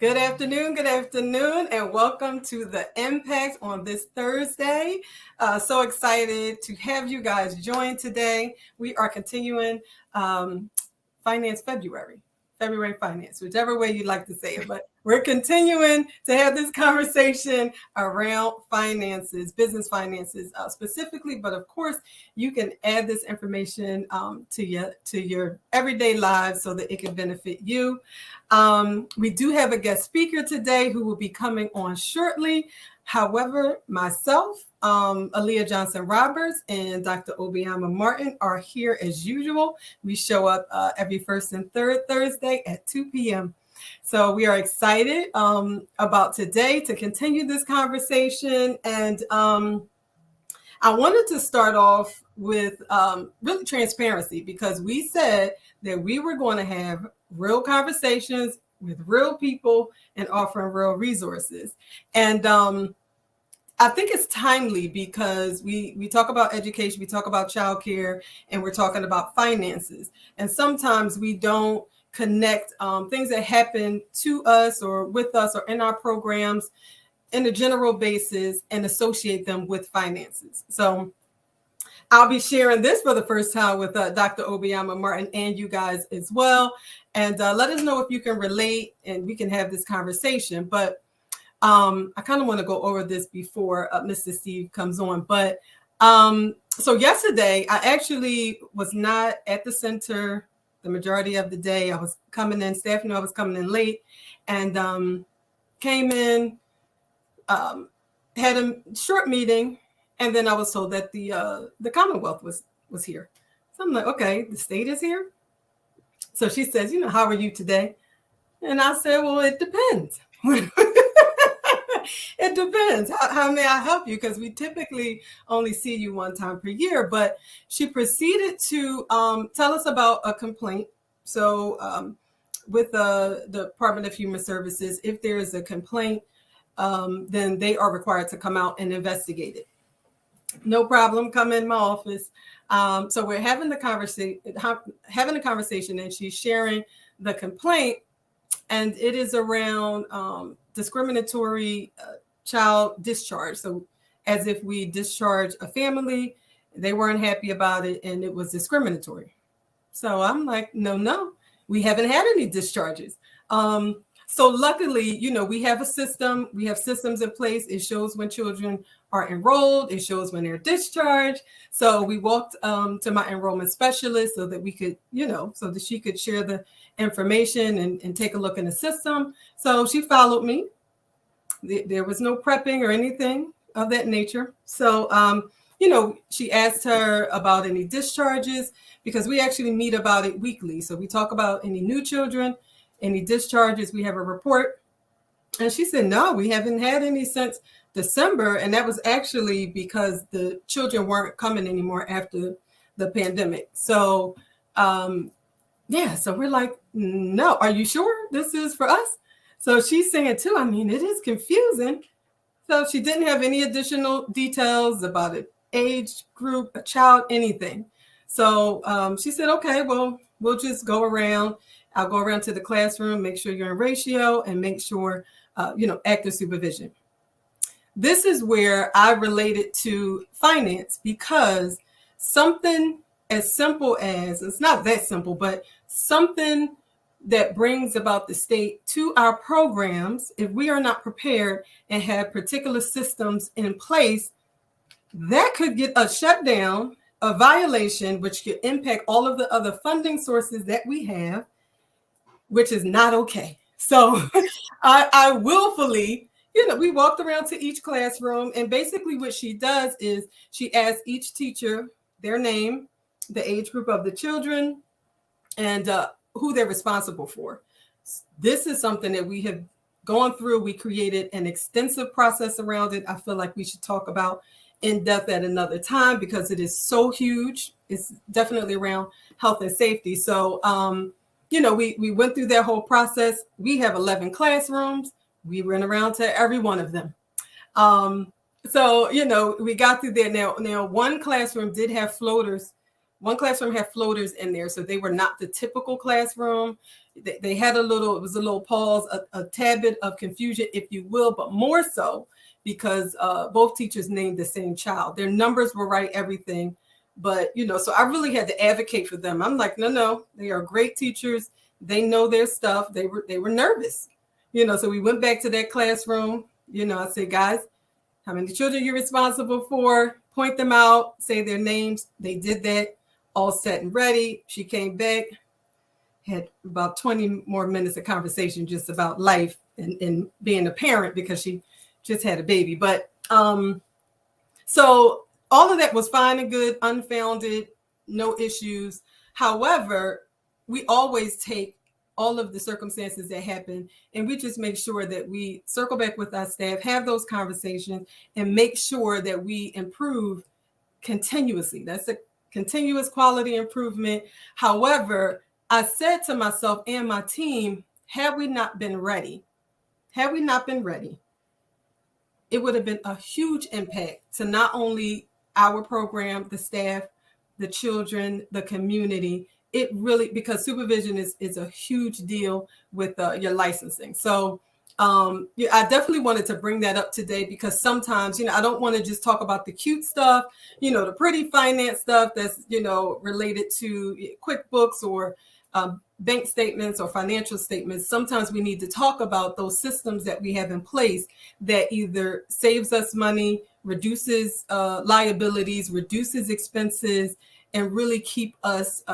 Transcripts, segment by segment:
Good afternoon, and welcome to the Impact on this Thursday. So excited to have you guys join today. We are continuing Finance February Finance, whichever way you'd like to say it. But we're continuing to have this conversation around finances, business finances specifically. But of course, you can add this information to your everyday lives so that it can benefit you. We do have a guest speaker today who will be coming on shortly. However, myself, Aaliyah Johnson Roberts, and Dr. Obiama Martin are here as usual. We show up every first and third Thursday at 2 p.m. So we are excited about today to continue this conversation. And I wanted to start off with really transparency, because we said that we were going to have real conversations with real people and offering real resources. And I think it's timely because we talk about education, we talk about childcare, and we're talking about finances. And sometimes we don't connect things that happen to us or with us or in our programs in a general basis and associate them with finances. So I'll be sharing this for the first time with Dr. Obiama Martin and you guys as well. And let us know if you can relate and we can have this conversation. But I kind of want to go over this before Mr. Steve comes on. But so yesterday, I actually was not at the center the majority of the day. I was coming in, staff knew I was coming in late, and came in, had a short meeting, and then I was told that the Commonwealth was here. So I'm like, okay, the state is here. So she says, how are you today? And I said, well, it depends. It depends. How may I help you? Because we typically only see you one time per year. But she proceeded to tell us about a complaint. So with the Department of Human Services, if there is a complaint, then they are required to come out and investigate it. No problem. Come in my office. So we're having the conversation, and she's sharing the complaint, and it is around discriminatory child discharge. So as if we discharge a family, they weren't happy about it, and it was discriminatory. So I'm like, no, we haven't had any discharges. So luckily, we have a system. We have systems in place. It shows when children are enrolled. It shows when they're discharged. So we walked to my enrollment specialist so that we could, so that she could share the information and take a look in the system. So she followed me. There was no prepping or anything of that nature. So, she asked her about any discharges, because we actually meet about it weekly. So we talk about any new children, any discharges. We have a report. And she said, no, we haven't had any since December. And that was actually because the children weren't coming anymore after the pandemic. So, so we're like, no, are you sure this is for us? So she's saying too, it is confusing. So she didn't have any additional details about an age group, a child, anything. So she said, okay, well, we'll just go around. I'll go around to the classroom, make sure you're in ratio, and make sure, active supervision. This is where I related to finance, because something as simple as, it's not that simple, but something that brings about the state to our programs, if we are not prepared and have particular systems in place, that could get a shutdown, a violation, which could impact all of the other funding sources that we have, which is not okay. So I willfully, we walked around to each classroom, and basically what she does is she asks each teacher their name, the age group of the children, and who they're responsible for. This is something that we have gone through. We created an extensive process around it. I feel like we should talk about in depth at another time, because it is so huge. It's definitely around health and safety. So, we went through that whole process. We have 11 classrooms. We went around to every one of them. So, we got through there. Now one classroom did have floaters One classroom had floaters in there, so they were not the typical classroom. They had it was a little pause, a tad bit of confusion, if you will, but more so because both teachers named the same child. Their numbers were right, everything. But, so I really had to advocate for them. I'm like, no, they are great teachers. They know their stuff. They were nervous, so we went back to that classroom. I said, guys, how many children you're responsible for? Point them out, say their names. They did that, all set and ready. She came back, had about 20 more minutes of conversation just about life and being a parent because she just had a baby. But so all of that was fine and good, unfounded, no issues. However, we always take all of the circumstances that happen and we just make sure that we circle back with our staff, have those conversations, and make sure that we improve continuously. That's a continuous quality improvement. However, I said to myself and my team, had we not been ready, it would have been a huge impact to not only our program, the staff, the children, the community. It really, because supervision is a huge deal with your licensing. So I definitely wanted to bring that up today because sometimes, I don't want to just talk about the cute stuff, the pretty finance stuff that's, related to QuickBooks or bank statements or financial statements. Sometimes we need to talk about those systems that we have in place that either saves us money, reduces liabilities, reduces expenses, and really keep us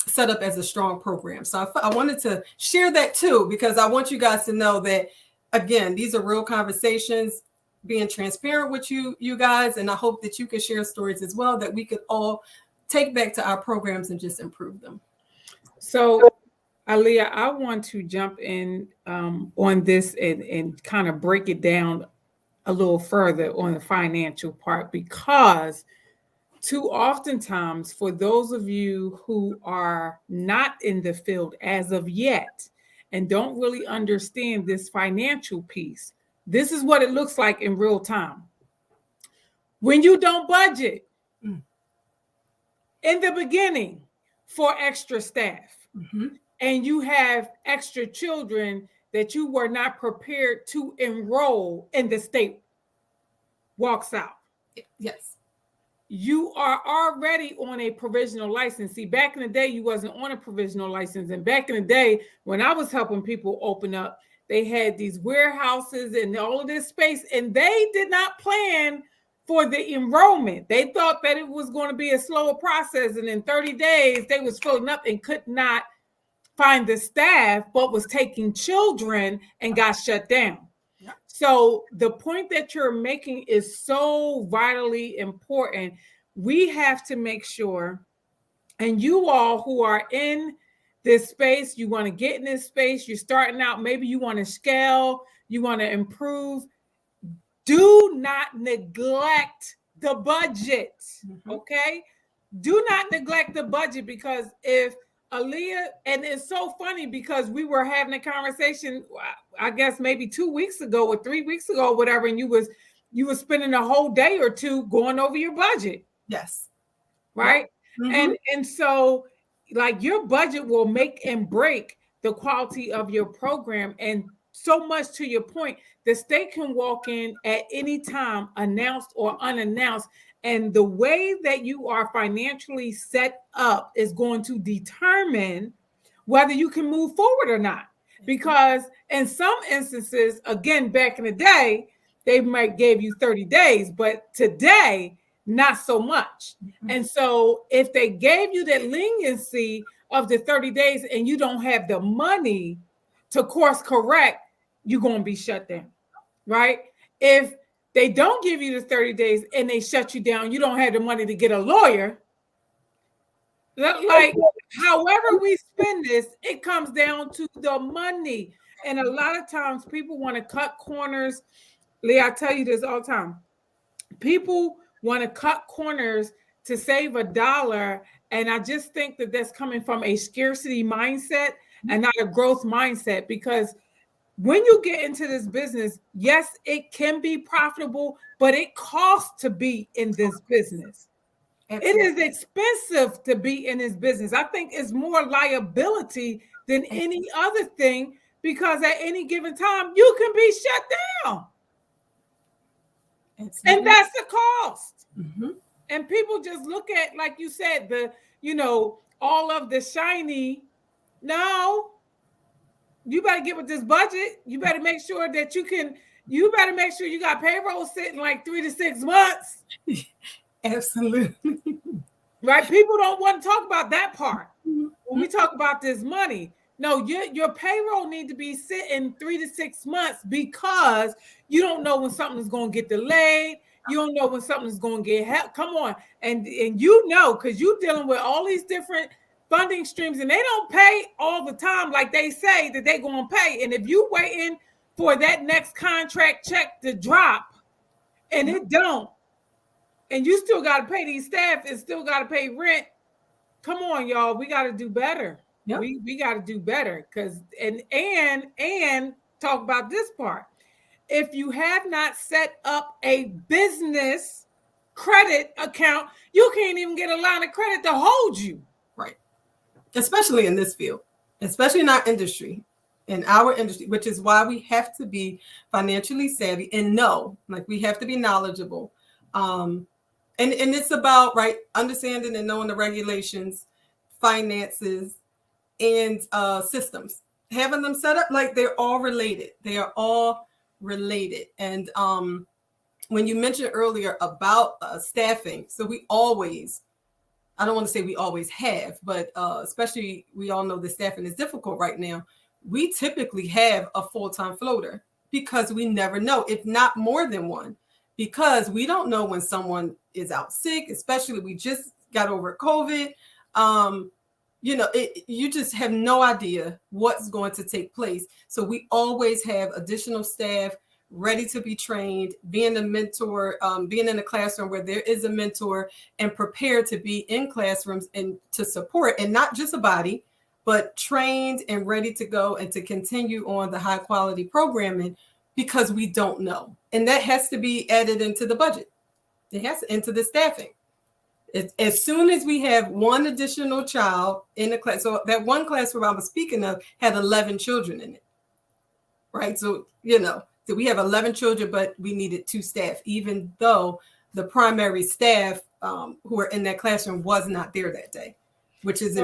set up as a strong program. So I wanted to share that too, because I want you guys to know that, again, these are real conversations, being transparent with you guys. And I hope that you can share stories as well that we could all take back to our programs and just improve them. So, Aaliyah, I want to jump in on this and kind of break it down a little further on the financial part, because too oftentimes, for those of you who are not in the field as of yet and don't really understand this financial piece, this is what it looks like in real time. When you don't budget in the beginning for extra staff, and you have extra children that you were not prepared to enroll, and the state walks out. Yes. You are already on a provisional license. See, back in the day, you wasn't on a provisional license. And back in the day, when I was helping people open up, they had these warehouses and all of this space, and they did not plan for the enrollment. They thought that it was going to be a slower process. And in 30 days, they was filling up and could not find the staff, but was taking children and got shut down. So the point that you're making is so vitally important. We have to make sure, and you all who are in this space, you want to get in this space, you're starting out, maybe you want to scale, you want to improve. Do not neglect the budget, okay? Do not neglect the budget, because if Aaliyah, and it's so funny because we were having a conversation, I guess maybe 2 weeks ago or 3 weeks ago or whatever, and you was spending a whole day or two going over your budget. Yes. Right? Yep. And so, like, your budget will make and break the quality of your program. And so much to your point, the state can walk in at any time, announced or unannounced. And the way that you are financially set up is going to determine whether you can move forward or not. Because in some instances, again, back in the day, they might give you 30 days, but today, not so much. And so if they gave you that leniency of the 30 days and you don't have the money to course correct, you're going to be shut down, right? If they don't give you the 30 days and they shut you down, you don't have the money to get a lawyer. Like, however we spend this, it comes down to the money. And a lot of times people want to cut corners. Lee, I tell you this all the time. People want to cut corners to save $1. And I just think that that's coming from a scarcity mindset and not a growth mindset, because when you get into this business, yes, it can be profitable, but it costs to be in this business. It is expensive to be in this business. I think it's more liability than any other thing, because at any given time you can be shut down. And that's the cost. Mm-hmm. And people just look at, like you said, all of the shiny. No, you better get with this budget. You better make sure that you better make sure you got payroll sitting like 3 to 6 months. Absolutely. Right? People don't want to talk about that part. When we talk about this money, no, your payroll need to be sitting 3 to 6 months, because you don't know when something is going to get delayed. You don't know when something is going to get help. Come on. And because you're dealing with all these different funding streams, and they don't pay all the time like they say that they're going to pay. And if you waiting for that next contract check to drop and it don't, and you still got to pay these staff and still got to pay rent, come on, y'all. We got to do better. Yep. We got to do better, because and talk about this part. If you have not set up a business credit account, you can't even get a line of credit to hold you. Right. Especially in this field, especially in our industry, which is why we have to be financially savvy and we have to be knowledgeable. And it's about, right, understanding and knowing the regulations, finances, and systems, having them set up like they're all related. They are all related. And when you mentioned earlier about staffing, so I don't want to say we always have, but especially we all know the staffing is difficult right now. We typically have a full-time floater, because we never know, if not more than one, because we don't know when someone is out sick, especially we just got over COVID. You just have no idea what's going to take place. So we always have additional staff ready to be trained, being a mentor, being in a classroom where there is a mentor, and prepared to be in classrooms and to support, and not just a body, but trained and ready to go and to continue on the high quality programming, because we don't know. And that has to be added into the budget. It has to, into the staffing. As soon as we have one additional child in the class, so that one classroom I was speaking of had 11 children in it, right? So, so we have 11 children, but we needed 2 staff, even though the primary staff who are in that classroom was not there that day, which is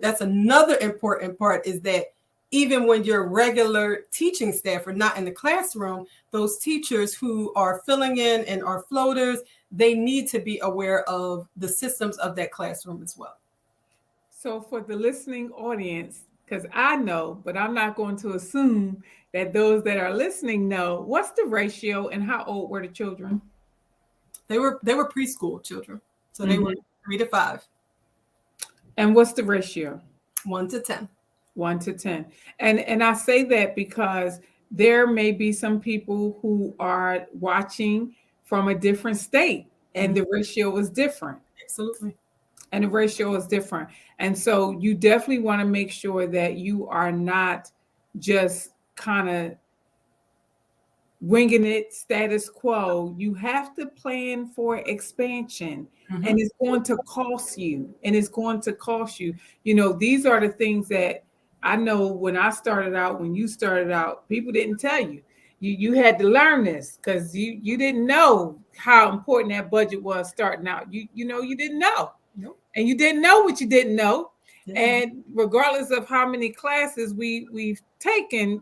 that's another important part, is that even when your regular teaching staff are not in the classroom, those teachers who are filling in and are floaters, they need to be aware of the systems of that classroom as well. So for the listening audience, because I know, but I'm not going to assume that those that are listening know, what's the ratio and how old were the children? They were preschool children. So they were 3 to 5. And what's the ratio? 1 to 10. 1 to 10. And I say that because there may be some people who are watching from a different state, and the ratio is different. Absolutely. And the ratio is different. And so you definitely want to make sure that you are not just kind of winging it, status quo. You have to plan for expansion, and it's going to cost you. And it's going to cost you. These are the things that I know when you started out, people didn't tell you. You had to learn this, because you didn't know how important that budget was starting out. You didn't know. Nope. And you didn't know what you didn't know. Yeah. And regardless of how many classes we've taken,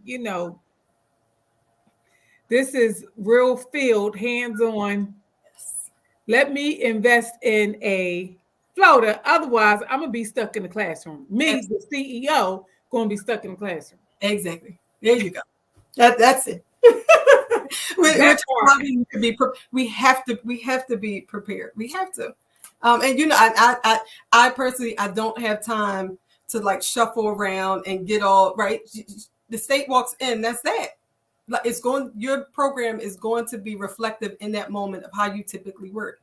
this is real field, hands-on. Yes. Let me invest in a floater. Otherwise, I'm going to be stuck in the classroom. Me, the CEO, going to be stuck in the classroom. Exactly. There you go. That's it. We have to be prepared. We have to. And I personally, I don't have time to shuffle around and get all right. The state walks in, that's that. Your program is going to be reflective in that moment of how you typically work.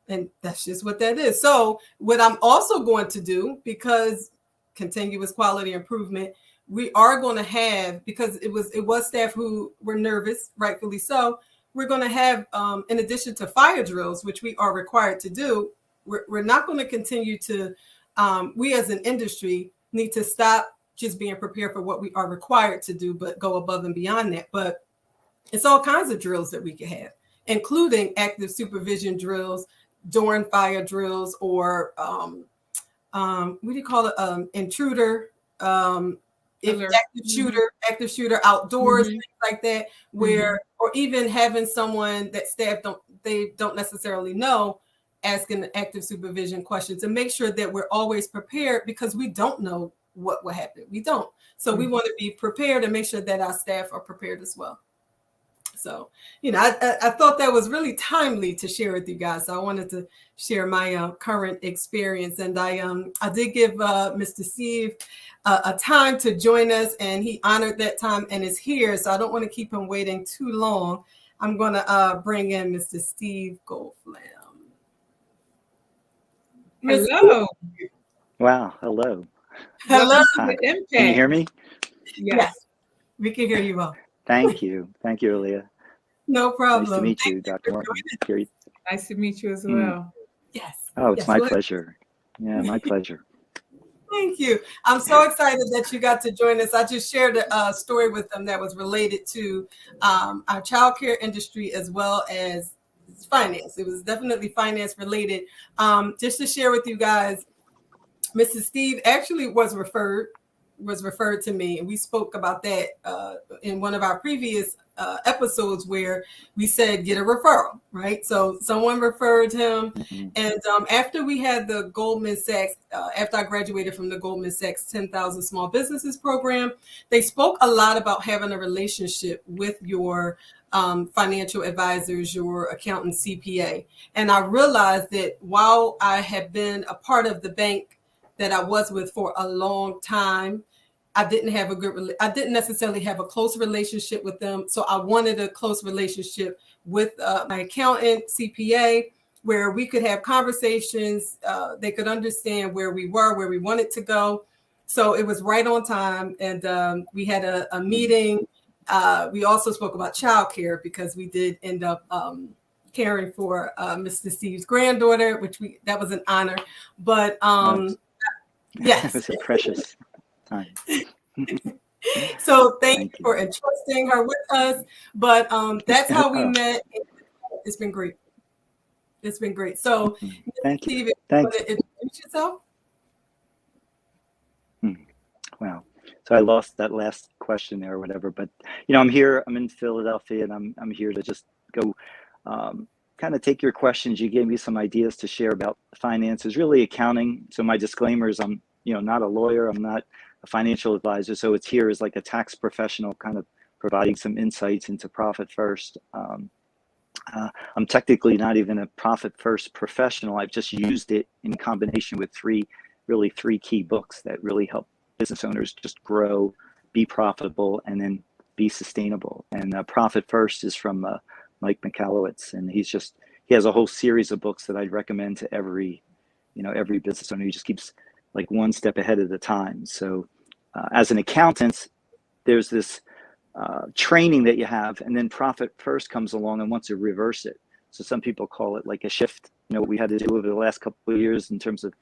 And that's just what that is. So what I'm also going to do, because continuous quality improvement, we are going to have, because it was staff who were nervous, rightfully so, we're going to have, in addition to fire drills, which we are required to do, we're not going to continue to, we as an industry need to stop just being prepared for what we are required to do, but go above and beyond that. But it's all kinds of drills that we can have, including active supervision drills, during fire drills, or what do you call it? Intruder, if active shooter outdoors, things like that, where, or even having someone that staff don't necessarily know, asking active supervision questions to make sure that we're always prepared, because we don't know what will happen. We don't. So we want to be prepared and make sure that our staff are prepared as well. So, I thought that was really timely to share with you guys. So I wanted to share my current experience. And I did give Mr. Steve a time to join us, and he honored that time and is here. So I don't want to keep him waiting too long. I'm going to bring in Mr. Steve Goldflam. Hello. Wow. Hello. Hello. Can you hear me? Yes. We can hear you well. Thank you. Thank you, Aaliyah. No problem. Nice to meet you, Dr. Martin. Nice to meet you as well. Yes. Oh, it's my pleasure. Yeah, my pleasure. Thank you. I'm so excited that you got to join us. I just shared a story with them that was related to our childcare industry as well as finance. It was definitely finance related. Just to share with you guys, Mrs. Steve actually was referred to me, and we spoke about that in one of our previous episodes, where we said get a referral, right? So someone referred him, and after we had the Goldman Sachs, after I graduated from the Goldman Sachs 10,000 Small Businesses program, they spoke a lot about having a relationship with your financial advisors, your accountant, CPA. And I realized that while I had been a part of the bank that I was with for a long time, I didn't necessarily have a close relationship with them. So I wanted a close relationship with my accountant, CPA, where we could have conversations. They could understand where we were, where we wanted to go. So it was right on time. And we had a meeting. We also spoke about childcare, because we did end up caring for Mr. Steve's granddaughter, that was an honor. But yes, it was a precious time. So thank you for entrusting her with us. But that's how we met. It's been great. It's been great. So thank you. Steve, Thanks. You want to introduce yourself? Wow. So I lost that last question there or whatever, but I'm here. I'm in Philadelphia, and I'm here to just go kind of take your questions. You gave me some ideas to share about finances, really accounting. So my disclaimer is I'm not a lawyer. I'm not a financial advisor. So it's here as like a tax professional, kind of providing some insights into Profit First. I'm technically not even a Profit First professional. I've just used it in combination with three key books that really help business owners just grow, be profitable, and then be sustainable. And Profit First is from Mike Michalowicz, and he has a whole series of books that I'd recommend to every business owner. He just keeps like one step ahead of the time. So as an accountant, there's this training that you have, and then Profit First comes along and wants to reverse it. So some people call it like a shift. What we had to do over the last couple of years in terms of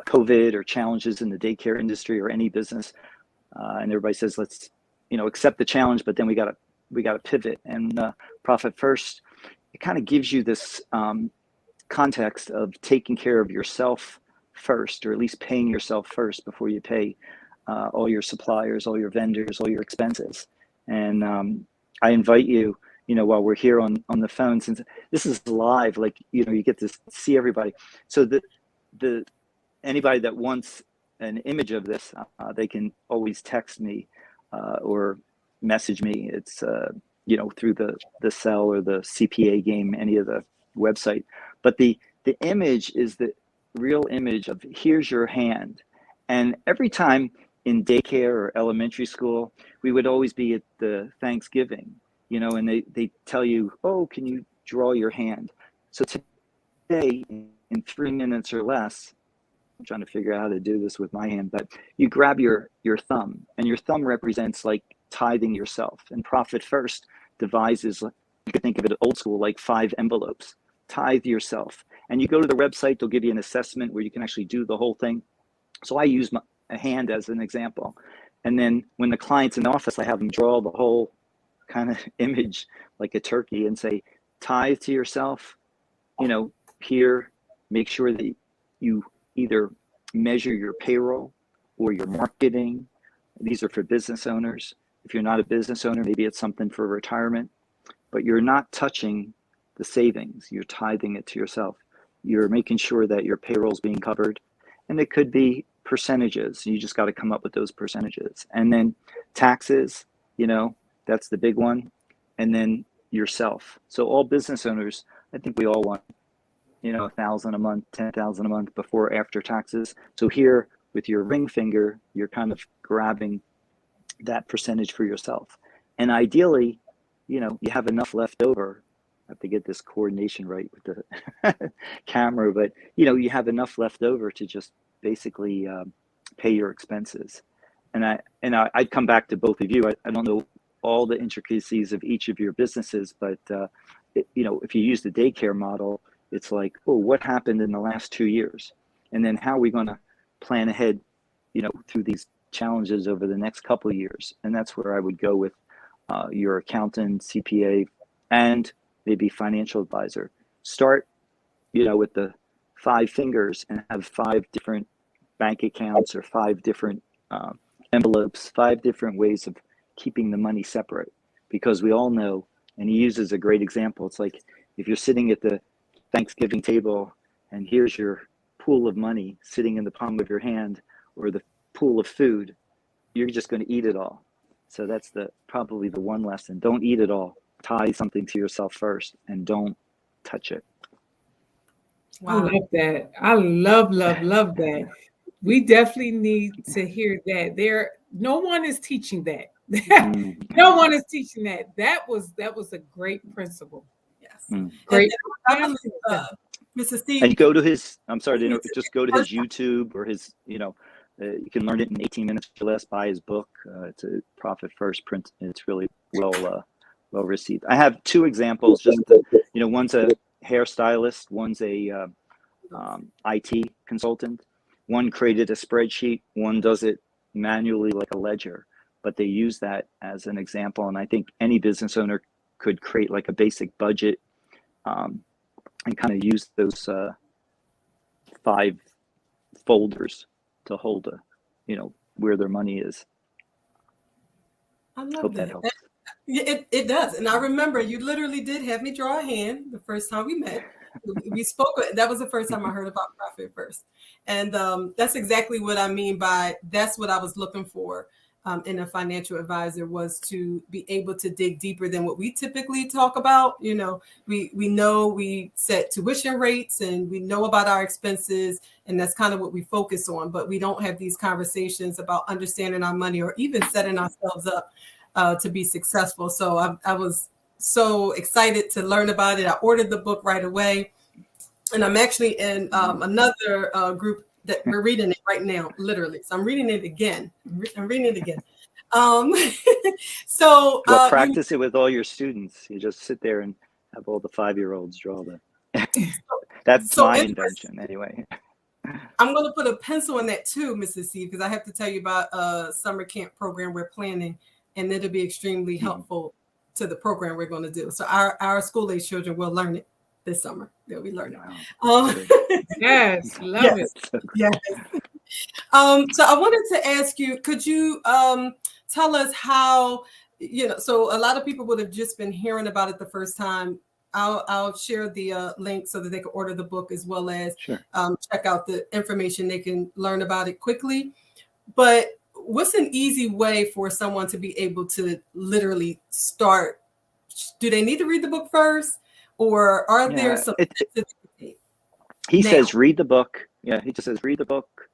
COVID or challenges in the daycare industry or any business, and everybody says let's accept the challenge, but then we got to pivot. And Profit First, it kind of gives you this context of taking care of yourself first, or at least paying yourself first before you pay all your suppliers, all your vendors, all your expenses. And I invite you, while we're here on the phone, since this is live, like you get to see everybody. So the anybody that wants an image of this, they can always text me or message me. It's through the cell or the CPA game, any of the website. But the image is the real image of here's your hand. And every time in daycare or elementary school, we would always be at the Thanksgiving, and they tell you, oh, can you draw your hand? So today, in 3 minutes or less, I'm trying to figure out how to do this with my hand, but you grab your thumb, and your thumb represents like tithing yourself. And Profit First devises, you could think of it old school, like 5 envelopes. Tithe yourself. And you go to the website, they'll give you an assessment where you can actually do the whole thing. So I use a hand as an example. And then when the client's in the office, I have them draw the whole kind of image like a turkey and say, tithe to yourself, here, make sure that you either measure your payroll or your marketing. These are for business owners. If you're not a business owner, maybe it's something for retirement, but you're not touching the savings. You're tithing it to yourself. You're making sure that your payroll's being covered. And it could be percentages. You just got to come up with those percentages. And then taxes, that's the big one. And then yourself. So all business owners, I think we all want, $1,000 a month, $10,000 a month before or after taxes. So here with your ring finger, you're kind of grabbing that percentage for yourself. And ideally, you have enough left over. I have to get this coordination right with the camera, but you have enough left over to just basically pay your expenses. And I'd come back to both of you. I don't know all the intricacies of each of your businesses, but if you use the daycare model, it's like, oh, what happened in the last 2 years? And then how are we going to plan ahead, through these challenges over the next couple of years? And that's where I would go with your accountant, CPA, and maybe financial advisor. Start, with the 5 fingers and have 5 different bank accounts or 5 different envelopes, 5 different ways of keeping the money separate. Because we all know, and he uses a great example, it's like if you're sitting at the Thanksgiving table and here's your pool of money sitting in the palm of your hand, or the pool of food, you're just going to eat it all. So that's probably the one lesson. Don't eat it all. Tithe something to yourself first and don't touch it. Wow. I love that. I love that. We definitely need to hear that. No one is teaching that. No one is teaching that. That was a great principle. Yes. Great. Mrs. Steve. And go to his, I'm sorry to interrupt, just go to his YouTube or his, you can learn it in 18 minutes or less. Buy his book. It's a Profit First print. It's really well received. I have 2 examples. Just one's a hairstylist, one's a IT consultant. One created a spreadsheet. One does it manually like a ledger. But they use that as an example, and I think any business owner could create like a basic budget and kind of use those 5 folders to hold where their money is. I love that. Helps. It does. And I remember you literally did have me draw a hand the first time we met. We spoke. That was the first time I heard about Profit First. And that's exactly what I mean by that's what I was looking for in a financial advisor, was to be able to dig deeper than what we typically talk about. We know we set tuition rates and we know about our expenses, and that's kind of what we focus on, but we don't have these conversations about understanding our money or even setting ourselves up to be successful. So I was so excited to learn about it. I ordered the book right away, and I'm actually in another group that we're reading it right now, literally. So I'm reading it again. So practice it with all your students. You just sit there and have all the 5-year-olds draw them. That's my invention anyway. I'm going to put a pencil in that too, Mrs. C, because I have to tell you about a summer camp program we're planning, and it'll be extremely helpful to the program we're going to do. So our school-age children will learn it this summer. They'll be learning. Wow. Yes, love it. Yes. So I wanted to ask you, could you tell us how, so a lot of people would have just been hearing about it the first time. I'll share the link so that they can order the book, as well as check out the information. They can learn about it quickly. But what's an easy way for someone to be able to literally start? Do they need to read the book first? Or are there some? He says, read the book. Yeah, he just says, read the book,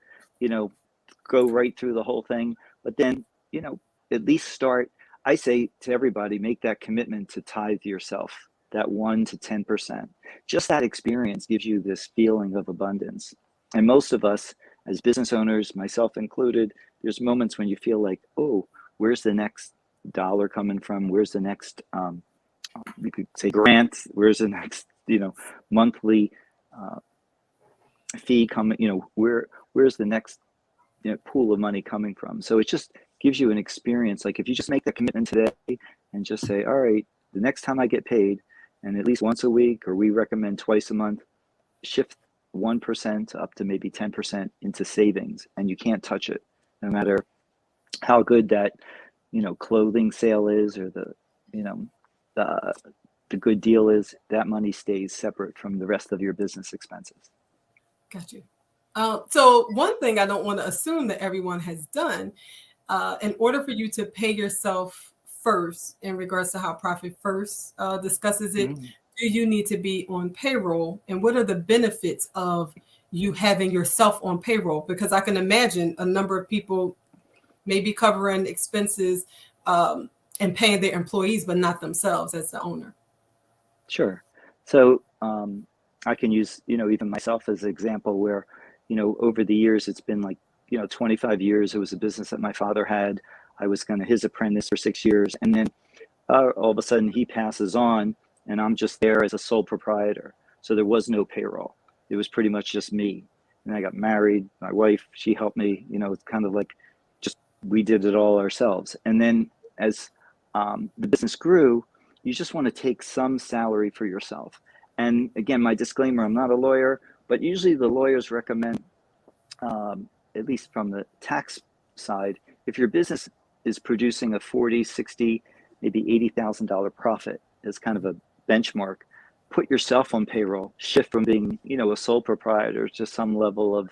go right through the whole thing. But then, at least start. I say to everybody, make that commitment to tithe yourself, that 1 to 10%. Just that experience gives you this feeling of abundance. And most of us, as business owners, myself included, there's moments when you feel like, oh, where's the next dollar coming from? Where's the next, we could say grant? Where's the next, monthly fee coming, where's the next pool of money coming from? So it just gives you an experience. Like if you just make that commitment today and just say, all right, the next time I get paid, and at least once a week, or we recommend twice a month, shift 1% up to maybe 10% into savings, and you can't touch it, no matter how good that clothing sale is, or the good deal is. That money stays separate from the rest of your business expenses. Got you. So one thing I don't want to assume that everyone has done, in order for you to pay yourself first, in regards to how Profit First discusses it, do you need to be on payroll? And what are the benefits of you having yourself on payroll? Because I can imagine a number of people may be covering expenses and paying their employees, but not themselves as the owner. Sure. So I can use, even myself as an example where, over the years, it's been like, 25 years. It was a business that my father had. I was kind of his apprentice for 6 years. And then all of a sudden he passes on, and I'm just there as a sole proprietor. So there was no payroll. It was pretty much just me. And I got married. My wife, she helped me. It's kind of like just we did it all ourselves. And then as the business grew, you just want to take some salary for yourself. And again, my disclaimer, I'm not a lawyer, but usually the lawyers recommend, at least from the tax side, if your business is producing a $40,000, $60,000, maybe $80,000 profit as kind of a benchmark, put yourself on payroll, shift from being, a sole proprietor to some level of,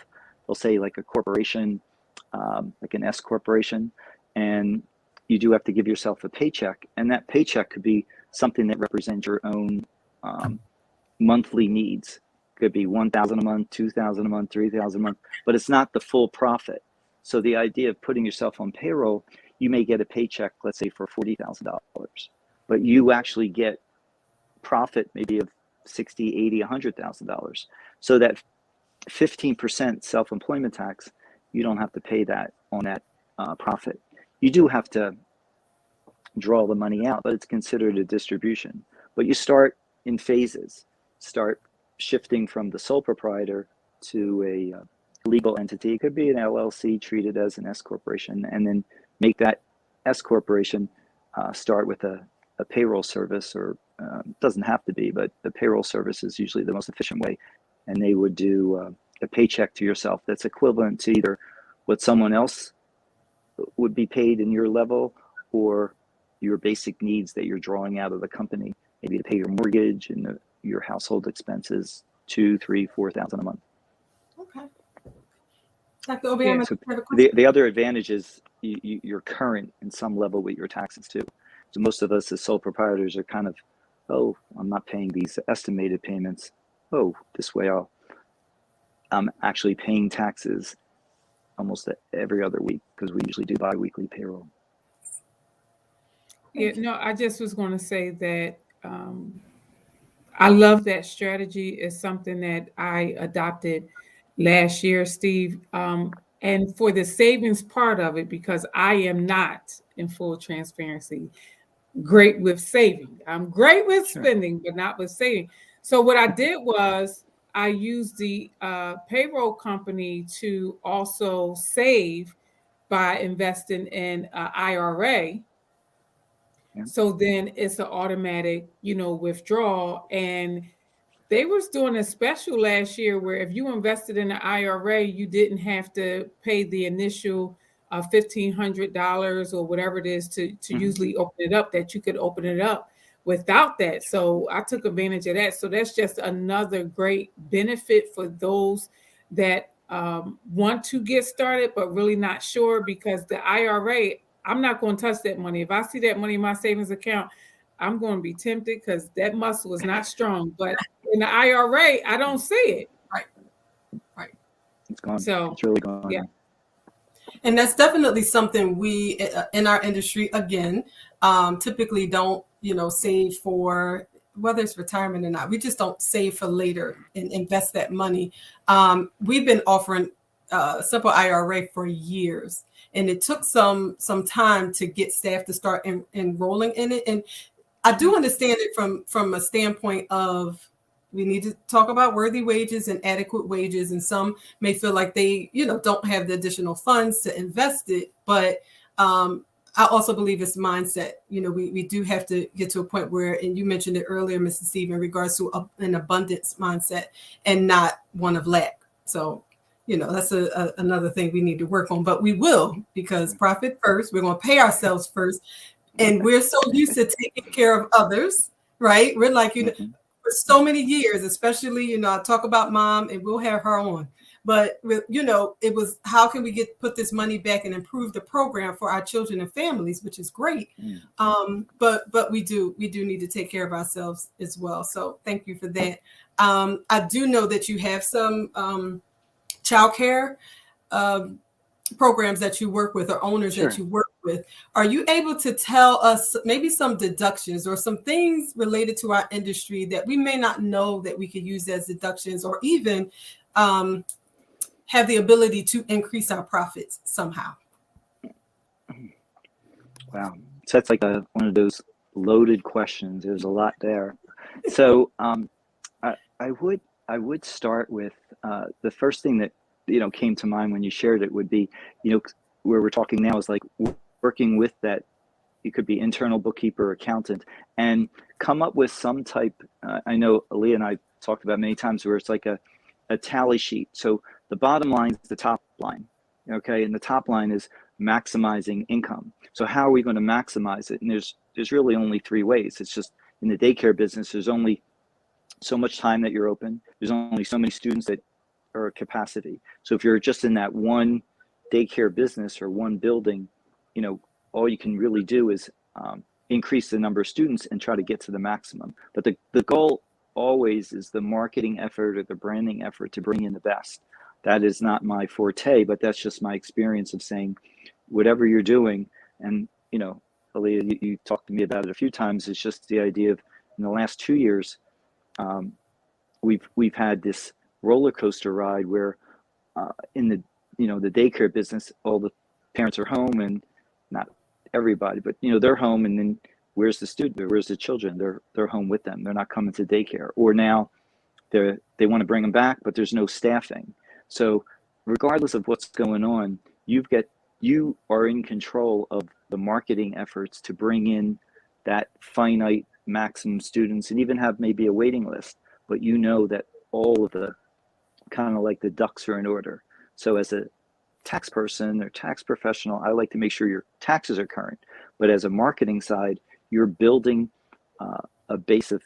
they'll say like a corporation, like an S corporation, and you do have to give yourself a paycheck, and that paycheck could be something that represents your own monthly needs. Could be $1,000 a month, $2,000 a month, $3,000 a month, but it's not the full profit. So the idea of putting yourself on payroll, you may get a paycheck, let's say for $40,000, but you actually get profit maybe of $60,000, $80,000, $100,000. So that 15% self-employment tax, you don't have to pay that on that profit. You do have to draw the money out, but it's considered a distribution. But you start in phases. Start shifting from the sole proprietor to a legal entity. It could be an LLC treated as an S corporation, and then make that S corporation start with a payroll service, or doesn't have to be, but the payroll service is usually the most efficient way. And they would do a paycheck to yourself that's equivalent to either what someone else would be paid in your level, or your basic needs that you're drawing out of the company, maybe to pay your mortgage and your household expenses, $2,000, $3,000, $4,000 a month. Okay. Dr. Obama, so the other advantage is you're current in some level with your taxes too. So most of us as sole proprietors are kind of, oh, I'm not paying these estimated payments. Oh, this way I'm actually paying taxes almost every other week, because we usually do bi-weekly payroll. Yeah, no, I just was going to say that I love that strategy. It's something that I adopted last year, Steve. And for the savings part of it, because I am not, in full transparency, great with saving. I'm great with spending, but not with saving. So what I did was I used the payroll company to also save by investing in IRA. Yeah. So then it's an automatic, withdrawal. And they was doing a special last year where if you invested in an IRA, you didn't have to pay the initial $1,500 or whatever it is to usually open it up, that you could open it up without that. So I took advantage of that. So that's just another great benefit for those that want to get started, but really not sure, because the IRA, I'm not going to touch that money. If I see that money in my savings account, I'm going to be tempted, because that muscle is not strong. But in the IRA, I don't see it. Right. It's gone. So it's really gone. Yeah. And that's definitely something we in our industry, again, typically don't, save for, whether it's retirement or not. We just don't save for later and invest that money. We've been offering simple IRA for years, and it took some time to get staff to start enrolling in it. And I do understand it from a standpoint of We need to talk about worthy wages and adequate wages. And some may feel like they, don't have the additional funds to invest it. But I also believe it's mindset. We do have to get to a point where, and you mentioned it earlier, Mrs. Steve, in regards to an abundance mindset and not one of lack. So, that's another thing we need to work on. But we will, because profit first. We're going to pay ourselves first. And we're so used to taking care of others, right? We're like, for so many years, especially, I talk about mom, and we'll have her on. But, it was, how can we put this money back and improve the program for our children and families, which is great. But we do need to take care of ourselves as well. So thank you for that. I do know that you have some childcare programs that you work with, or owners Sure. that you work with. Are you able to tell us maybe some deductions or some things related to our industry that we may not know that we could use as deductions, or even have the ability to increase our profits somehow? Wow. So that's like one of those loaded questions. There's a lot there. So I would start with the first thing that came to mind when you shared it would be, where we're talking now is like working with that. You could be internal bookkeeper, accountant, and come up with some type. I know Aaliyah and I talked about many times where it's like a tally sheet. So the bottom line is the top line, okay, and the top line is maximizing income. So how are we going to maximize it? And there's really only three ways. It's just, in the daycare business, there's only so much time that you're open. There's only so many students that are at capacity. So if you're just in that one daycare business or one building, all you can really do is increase the number of students and try to get to the maximum. But the goal always is the marketing effort or the branding effort to bring in the best. That is not my forte, but that's just my experience of saying, whatever you're doing, and Aaliyah, you talked to me about it a few times. It's just the idea of, in the last 2 years, we've had this roller coaster ride where in the the daycare business, all the parents are home, and not everybody, but they're home, and then where's the student? Where's the children? They're home with them. They're not coming to daycare. Or now they want to bring them back, but there's no staffing. So regardless of what's going on, you are in control of the marketing efforts to bring in that finite maximum students, and even have maybe a waiting list, but that all of the kind of like the ducks are in order. So as a tax person or tax professional, I like to make sure your taxes are current. But as a marketing side, you're building a base of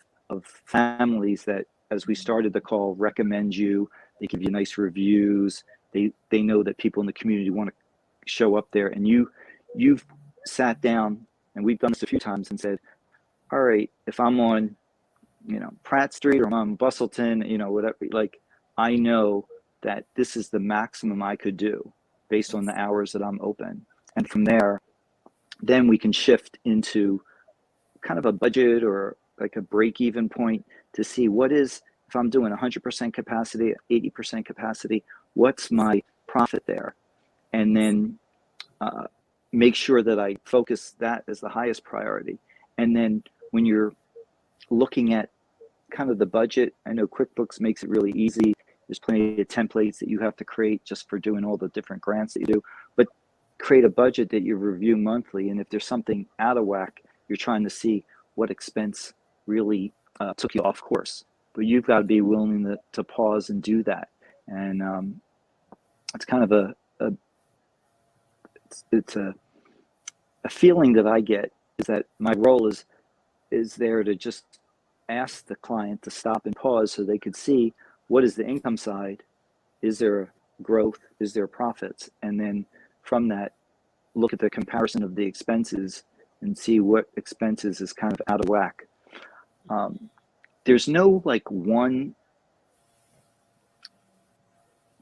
families that, as we started the call, recommend you. They give you nice reviews. They know that people in the community want to show up there. And you've sat down, and we've done this a few times, and said, all right, if I'm on Pratt Street, or I'm on Bustleton, whatever, like, I know that this is the maximum I could do based on the hours that I'm open. And from there, then we can shift into kind of a budget or like a break-even point to see what is, if I'm doing 100% capacity, 80% capacity, what's my profit there? And then make sure that I focus that as the highest priority. And then when you're looking at kind of the budget, I know QuickBooks makes it really easy. There's plenty of templates that you have to create just for doing all the different grants that you do, but create a budget that you review monthly. And if there's something out of whack, you're trying to see what expense really took you off course. But you've got to be willing to pause and do that. And it's kind of it's a feeling that I get, is that my role is there to just ask the client to stop and pause so they could see what is the income side, is there growth, is there profits, and then from that look at the comparison of the expenses and see what expenses is kind of out of whack. There's no like one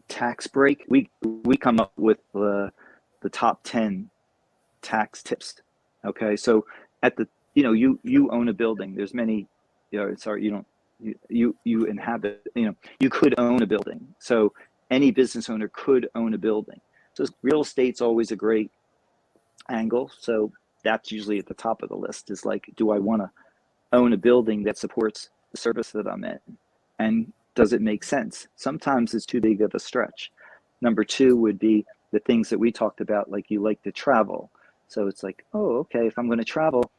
tax break. We come up with the top 10 tax tips. Okay, so at the you own a building. There's many. Sorry, you don't. You inhabit. You could own a building. So any business owner could own a building. So real estate's always a great angle. So that's usually at the top of the list. Is like, do I want to own a building that supports the service that I'm in? And does it make sense? Sometimes it's too big of a stretch. Number two would be the things that we talked about, like you like to travel. So it's like, oh, okay, if I'm going to travel,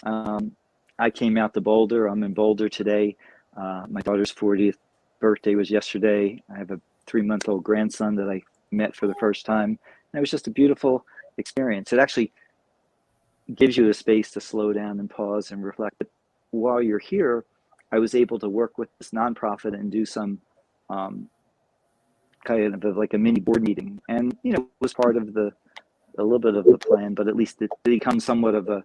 I came out to Boulder. I'm in Boulder today. My daughter's 40th birthday was yesterday. I have a 3-month-old grandson that I met for the first time. And it was just a beautiful experience. It actually gives you the space to slow down and pause and reflect. But while you're here, I was able to work with this nonprofit and do some kind of like a mini board meeting. And, you know, it was part of a little bit of the plan, but at least it becomes somewhat of a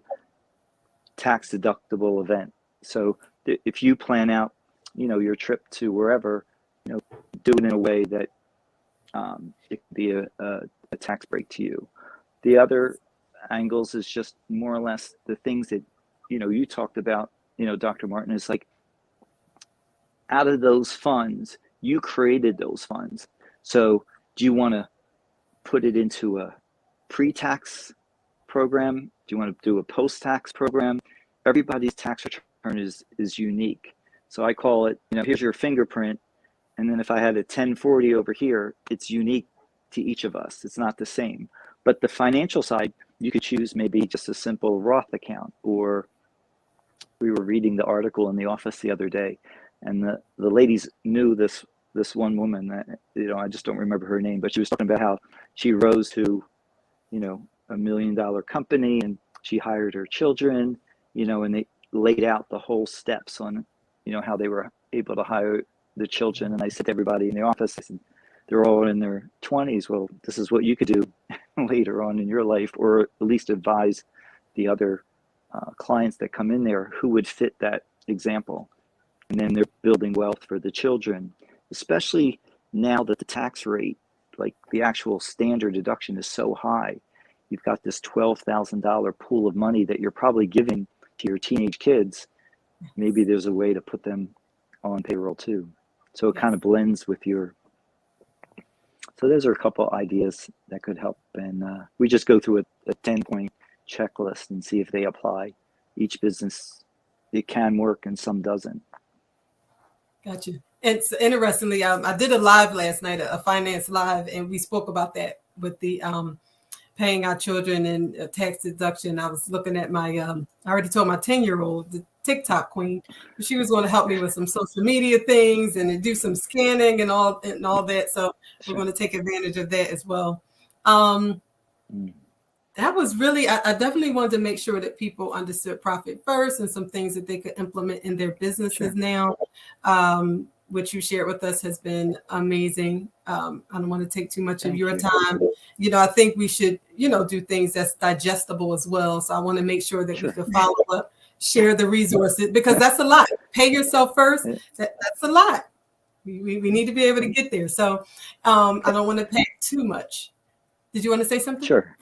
tax deductible event. So if you plan out, you know, your trip to wherever, you know, do it in a way that it could be a tax break to you. The other angles is just more or less the things that, you know, you talked about, you know, Dr. Martin, is like, out of those funds, you created those funds. So do you want to put it into a pre-tax program? Do you want to do a post-tax program? Everybody's tax return is unique. So I call it, you know, here's your fingerprint. And then if I had a 1040 over here, it's unique to each of us. It's not the same. But the financial side, you could choose maybe just a simple Roth account. Or we were reading the article in the office the other day, and the ladies knew this one woman that, you know, I just don't remember her name, but she was talking about how she rose to, you know, $1 million company, and she hired her children, you know, and they laid out the whole steps on, you know, how they were able to hire the children. And I said to everybody in the office, I said, they're all in their 20s. Well, this is what you could do later on in your life, or at least advise the other clients that come in there who would fit that example. And then they're building wealth for the children, especially now that the tax rate, like the actual standard deduction, is so high. You've got this $12,000 pool of money that you're probably giving to your teenage kids. Maybe there's a way to put them on payroll too. So it kind of blends with your. So those are a couple ideas that could help. And we just go through a 10-point checklist and see if they apply. Each business, it can work and some doesn't. Gotcha. It's interestingly, I did a live last night, a finance live, and we spoke about that with the paying our children and tax deduction. I was looking at my, I already told my 10-year-old, the TikTok queen, she was going to help me with some social media things and to do some scanning and all that. So we're going to take advantage of that as well. That was really, I definitely wanted to make sure that people understood profit first and some things that they could implement in their businesses now. Which you shared with us has been amazing. I don't want to take too much of your time. You know, I think we should, you know, do things that's digestible as well. So I want to make sure that we can follow up, share the resources, because that's a lot. Pay yourself first. That's a lot. We need to be able to get there. So I don't want to pay too much. Did you want to say something? Sure.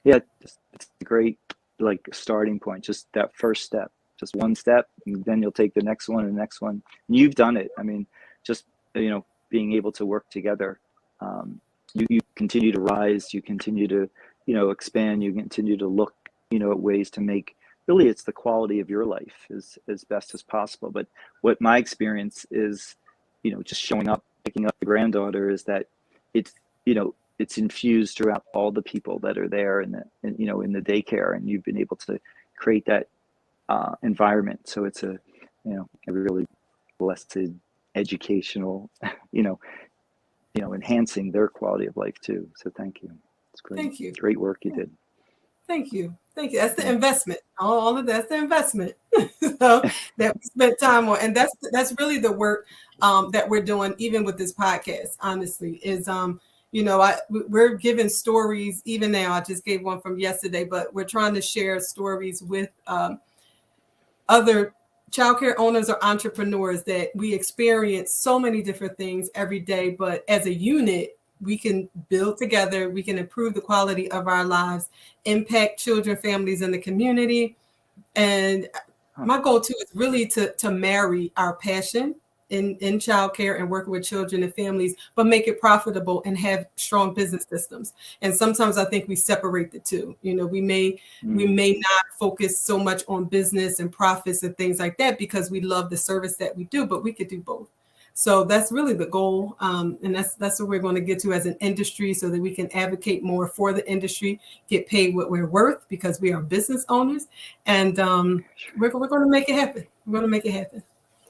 Yeah, it's a great like starting point. Just that first step. Just one step, and then you'll take the next one and the next one. And you've done it. I mean, just, you know, being able to work together. You continue to rise. You continue to, you know, expand. You continue to look, you know, at ways to make, really, it's the quality of your life as best as possible. But what my experience is, you know, just showing up, picking up the granddaughter, is that it's, you know, it's infused throughout all the people that are there in you know, in the daycare, and you've been able to create that environment. So it's a, you know, a really blessed educational, you know, enhancing their quality of life too. So thank you. It's great. Thank you. Great work you did. Thank you. Thank you. That's the investment. All of that's the investment so, that we spent time on. And that's really the work that we're doing, even with this podcast, honestly, is you know, we're giving stories even now. I just gave one from yesterday, but we're trying to share stories with other childcare owners or entrepreneurs that we experience so many different things every day, but as a unit, we can build together, we can improve the quality of our lives, impact children, families, and the community. And my goal too is really to marry our passion in childcare and working with children and families, but make it profitable and have strong business systems. And sometimes I think we separate the two. You know, we may not focus so much on business and profits and things like that because we love the service that we do, but we could do both. So that's really the goal. And that's what we're going to get to as an industry, so that we can advocate more for the industry, get paid what we're worth, because we are business owners. And we're going to make it happen. We're going to make it happen.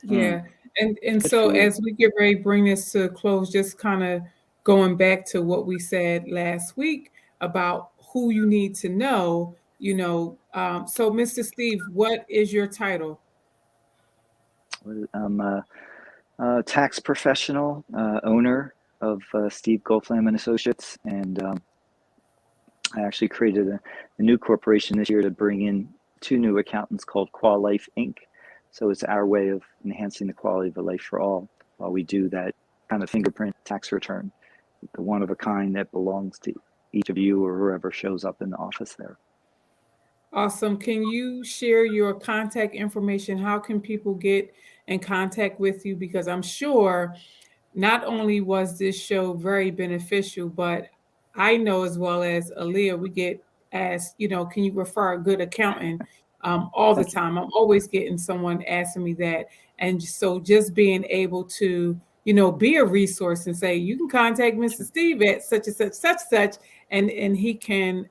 Yeah. And so as we get ready to bring this to a close, just kind of going back to what we said last week about who you need to know, so Mr. Steve, what is your title? I'm a tax professional, owner of Steve Goldflam and Associates, and I actually created a new corporation this year to bring in 2 new accountants called QualLife Inc. So it's our way of enhancing the quality of life for all while we do that kind of fingerprint tax return, the one of a kind that belongs to each of you or whoever shows up in the office there. Awesome. Can you share your contact information? How can people get in contact with you? Because I'm sure not only was this show very beneficial, but I know as well as Aaliyah, we get asked, can you refer a good accountant all the time? I'm always getting someone asking me that. And so just being able to, be a resource and say, you can contact Mr. Steve at such and such, and he can,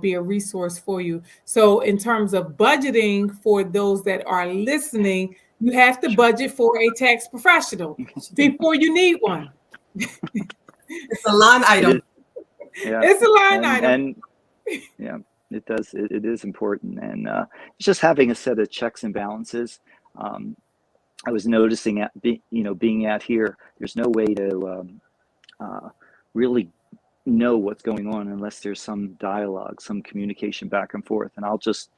be a resource for you. So in terms of budgeting for those that are listening, you have to budget for a tax professional before you need one. It's a line item. It's a line item. And yeah, it does. It is important. And it's just having a set of checks and balances. I was noticing being out here, there's no way to really know what's going on unless there's some dialogue, some communication back and forth. And I'll just,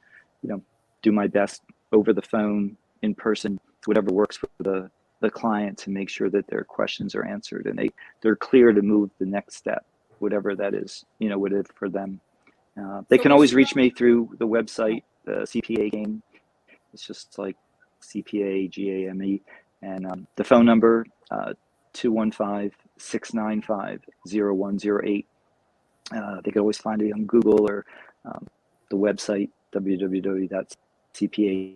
do my best over the phone, in person, whatever works for the client, to make sure that their questions are answered and they're clear to move the next step, whatever that is, what it is for them. They can always reach me through the website, the CPA game. It's just like CPA GAME, and the phone number 215-695-0108. They can always find it on Google or the website www.cpa.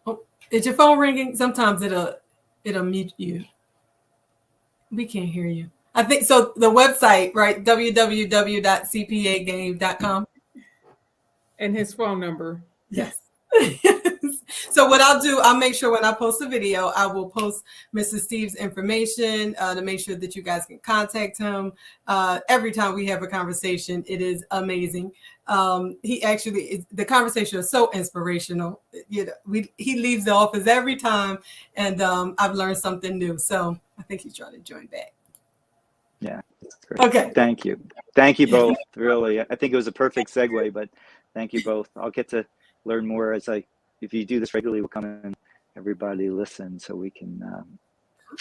Oh, is your phone ringing? Sometimes it'll mute you. We can't hear you. I think so. The website, right? www.cpagame.com. And his phone number. Yes. So what I'll do, I'll make sure when I post a video, I will post Mr. Steve's information to make sure that you guys can contact him. Every time we have a conversation, it is amazing. The conversation is so inspirational. He leaves the office every time, and I've learned something new. So I think he's trying to join back. Yeah, that's great. Okay. Thank you both. Really, I think it was a perfect segue, but thank you both. I'll get to learn more if you do this regularly, we'll come in, everybody listen, so we can,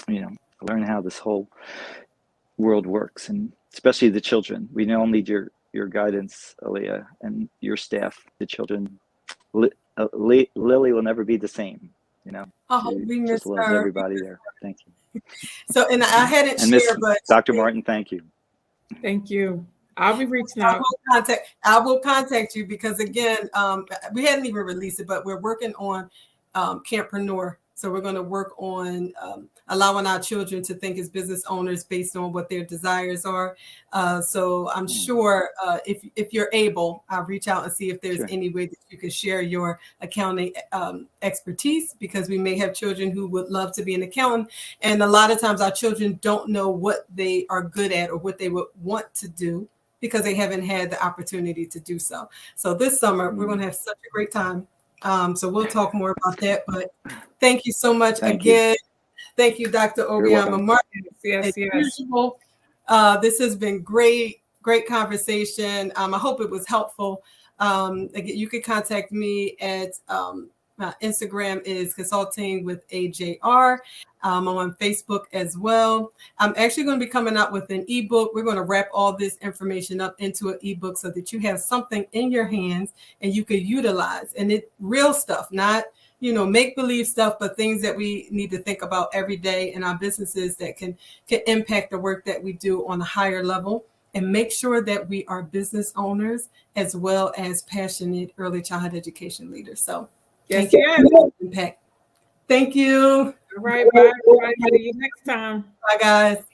learn how this whole world works, and especially the children. We now need your guidance, Aaliyah, and your staff. The children, Lily will never be the same. We just loves her. Everybody there. Thank you. So, and I hadn't shared, but Dr. Martin, thank you. Thank you. I'll be reaching out. I will contact you because, again, we hadn't even released it, but we're working on Campreneur. So we're going to work on allowing our children to think as business owners based on what their desires are. So I'm sure if you're able, I'll reach out and see if there's any way that you could share your accounting expertise, because we may have children who would love to be an accountant. And a lot of times our children don't know what they are good at or what they would want to do, because they haven't had the opportunity to do so. So this summer, we're going to have such a great time. So we'll talk more about that. But thank you so much again. Thank you, Dr. Obiama Martin. Yes. Usual. This has been great conversation. I hope it was helpful. Again, you can contact me at my Instagram is Consulting with AJR. I'm on Facebook as well. I'm actually going to be coming out with an ebook. We're going to wrap all this information up into an ebook so that you have something in your hands and you can utilize. And it real stuff, not make-believe stuff, but things that we need to think about every day in our businesses that can impact the work that we do on a higher level. and make sure that we are business owners as well as passionate early childhood education leaders. So Yes, thank you yes. for your impact. Thank you. All right, bye, everybody. See you next time. Bye, guys.